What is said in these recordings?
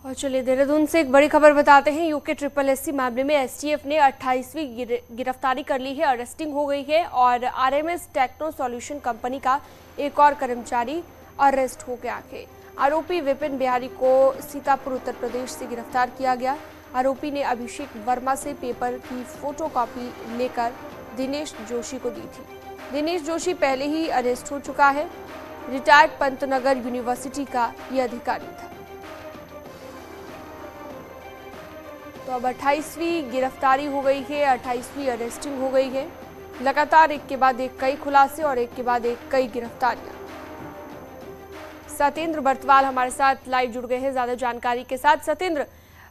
और चलिए देहरादून से एक बड़ी खबर बताते हैं। यूके SSS मामले में एसटीएफ ने 28वीं गिरफ्तारी कर ली है, अरेस्टिंग हो गई है और आरएमएस टेक्नो सॉल्यूशन कंपनी का एक और कर्मचारी अरेस्ट हो गया है। आरोपी विपिन बिहारी को सीतापुर उत्तर प्रदेश से गिरफ्तार किया गया। आरोपी ने अभिषेक वर्मा से पेपर की फोटोकॉपी लेकर दिनेश जोशी को दी थी। दिनेश जोशी पहले ही अरेस्ट हो चुका है। रिटायर्ड पंतनगर यूनिवर्सिटी का यह अधिकारी था। तो अब 28वीं गिरफ्तारी हो गई है, 28वीं अरेस्टिंग हो गई है। लगातार एक के बाद एक कई खुलासे और एक के बाद एक कई गिरफ्तारियां। सत्येंद्र बर्तवाल हमारे साथ लाइव जुड़ गए हैं ज्यादा जानकारी के साथ। सत्येंद्र,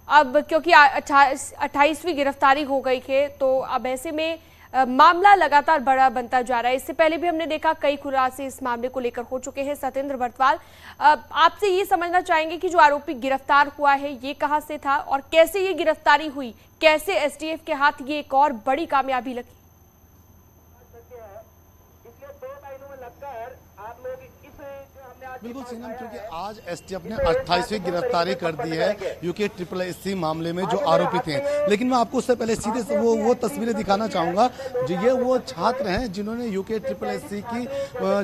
अब क्योंकि 28वीं गिरफ्तारी हो गई है तो अब ऐसे में मामला लगातार बड़ा बनता जा रहा है। इससे पहले भी हमने देखा कई खुलासे इस मामले को लेकर हो चुके हैं। सत्येंद्र बर्तवाल, आपसे ये समझना चाहेंगे कि जो आरोपी गिरफ्तार हुआ है ये कहां से था और कैसे ये गिरफ्तारी हुई, कैसे एसटीएफ के हाथ ये एक और बड़ी कामयाबी लगी? बिल्कुल सीनम, क्योंकि आज एसटीएफ ने 28वीं गिरफ्तारी कर दी है यूके SSS मामले में जो आरोपी थे। लेकिन मैं आपको उससे पहले सीधे से वो तस्वीरें दिखाना चाहूंगा। जो ये वो छात्र हैं जिन्होंने यूके SSS की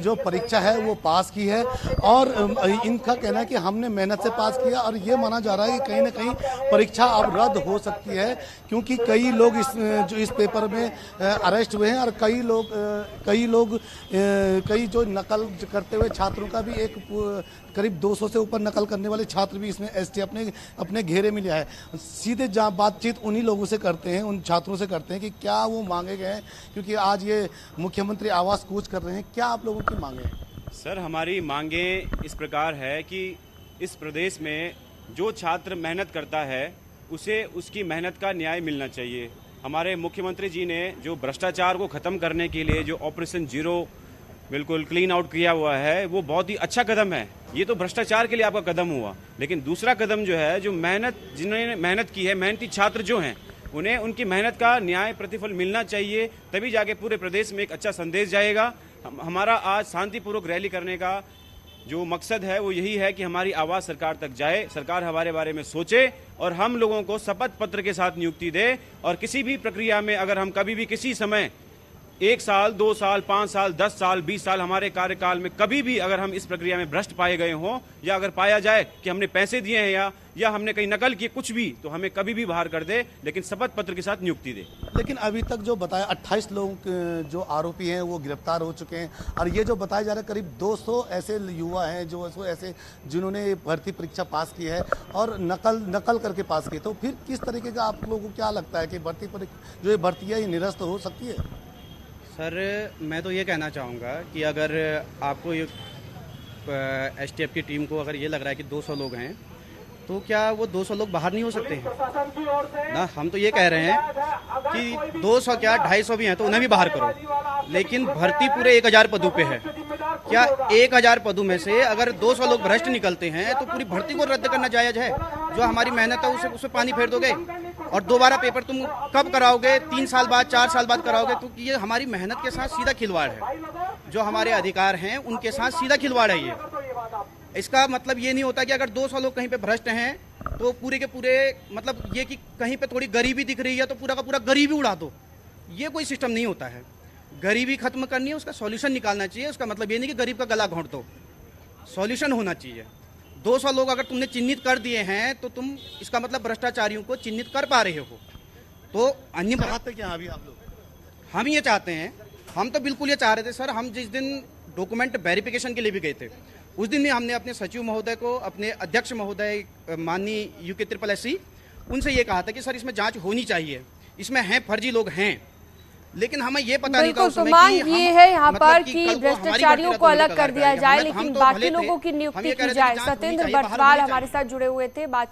जो परीक्षा है वो पास की है और इनका कहना है कि हमने मेहनत से पास किया और ये माना जा रहा है कि कहीं ना कहीं परीक्षा अब रद्द हो सकती है, क्योंकि कई लोग इस पेपर में अरेस्ट हुए हैं और कई जो नकल करते हुए छात्रों का भी एक करीब 200 से ऊपर नकल करने वाले छात्र भी इसमें एसटीएफ ने अपने घेरे में लिया है। सीधे जहाँ बातचीत उन्हीं लोगों से करते हैं, उन छात्रों से करते हैं कि क्या वो मांगे गए हैं, क्योंकि आज ये मुख्यमंत्री आवास कूच कर रहे हैं। क्या आप लोगों की मांगे हैं? सर, हमारी मांगे इस प्रकार है कि इस प्रदेश में जो छात्र मेहनत करता है उसे उसकी मेहनत का न्याय मिलना चाहिए। हमारे मुख्यमंत्री जी ने जो भ्रष्टाचार को खत्म करने के लिए जो ऑपरेशन जीरो बिल्कुल क्लीन आउट किया हुआ है वो बहुत ही अच्छा कदम है। ये तो भ्रष्टाचार के लिए आपका कदम हुआ, लेकिन दूसरा कदम जो है, जो जिन्होंने मेहनत की है, मेहनती छात्र जो हैं, उन्हें उनकी मेहनत का न्याय प्रतिफल मिलना चाहिए। तभी जाके पूरे प्रदेश में एक अच्छा संदेश जाएगा। हमारा आज शांतिपूर्वक रैली करने का जो मकसद है वो यही है कि हमारी आवाज़ सरकार तक जाए, सरकार हमारे बारे में सोचे और हम लोगों को शपथ पत्र के साथ नियुक्ति दे। और किसी भी प्रक्रिया में अगर हम कभी भी किसी समय 1 साल, 2 साल, 5 साल, 10 साल, 20 साल हमारे कार्यकाल में कभी भी अगर हम इस प्रक्रिया में भ्रष्ट पाए गए हों या अगर पाया जाए कि हमने पैसे दिए हैं या हमने कहीं नकल की कुछ भी, तो हमें कभी भी बाहर कर दे, लेकिन शपथ पत्र के साथ नियुक्ति दे। लेकिन अभी तक जो बताया 28 लोग जो आरोपी हैं वो गिरफ्तार हो चुके हैं और ये जो बताया जा रहा है करीब 200 ऐसे युवा हैं जो ऐसे जिन्होंने भर्ती परीक्षा पास की है और नकल करके पास की। तो फिर किस तरीके का आप लोगों को क्या लगता है कि जो ये भर्ती है ये निरस्त हो सकती है? सर, मैं तो ये कहना चाहूँगा कि अगर आपको ये एसटीएफ की टीम को अगर ये लग रहा है कि 200 लोग हैं तो क्या वो 200 लोग बाहर नहीं हो सकते हैं ना? हम तो ये कह रहे हैं कि 200 क्या 250 भी हैं तो उन्हें भी बाहर करो, लेकिन भर्ती पूरे 1000 पदों पे है। क्या 1000 पदों में से अगर 200 लोग भ्रष्ट निकलते हैं तो पूरी भर्ती को रद्द करना जायज़ है? जो हमारी मेहनत है उसे पानी फेर दोगे और दोबारा पेपर तुम कब कराओगे? 3 साल बाद, 4 साल बाद कराओगे? क्योंकि ये हमारी मेहनत के साथ सीधा खिलवाड़ है। जो हमारे अधिकार हैं उनके साथ सीधा खिलवाड़ है ये। इसका मतलब ये नहीं होता कि अगर 200 लोग कहीं पे भ्रष्ट हैं तो पूरे के पूरे, मतलब ये कि कहीं पे थोड़ी गरीबी दिख रही है तो पूरा का पूरा गरीबी उड़ा दो। ये कोई सिस्टम नहीं होता है। गरीबी खत्म करनी है, उसका सॉल्यूशन निकालना चाहिए। उसका मतलब ये नहीं कि गरीब का गला घोंट दो, सॉल्यूशन होना चाहिए। 200 लोग अगर तुमने चिन्हित कर दिए हैं तो तुम इसका मतलब भ्रष्टाचारियों को चिन्हित कर पा रहे हो। तो अन्य चाहते क्या अभी आप लोग? हम ये चाहते हैं, हम तो बिल्कुल ये चाह रहे थे सर। हम जिस दिन डॉक्यूमेंट वेरिफिकेशन के लिए भी गए थे उस दिन भी हमने अपने सचिव महोदय को, अपने अध्यक्ष महोदय माननीय यूके SSS, उनसे ये कहा था कि सर इसमें जांच होनी चाहिए, इसमें हैं फर्जी लोग हैं। लेकिन हमें ये पता नहीं था उस समय मांग ये है यहाँ पर कि भ्रष्टाचारियों को अलग कर दिया जाए, लेकिन बाकी लोगों की नियुक्ति की जाए। सत्येंद्र बर्तवाल हमारे साथ जुड़े हुए थे। बातचीत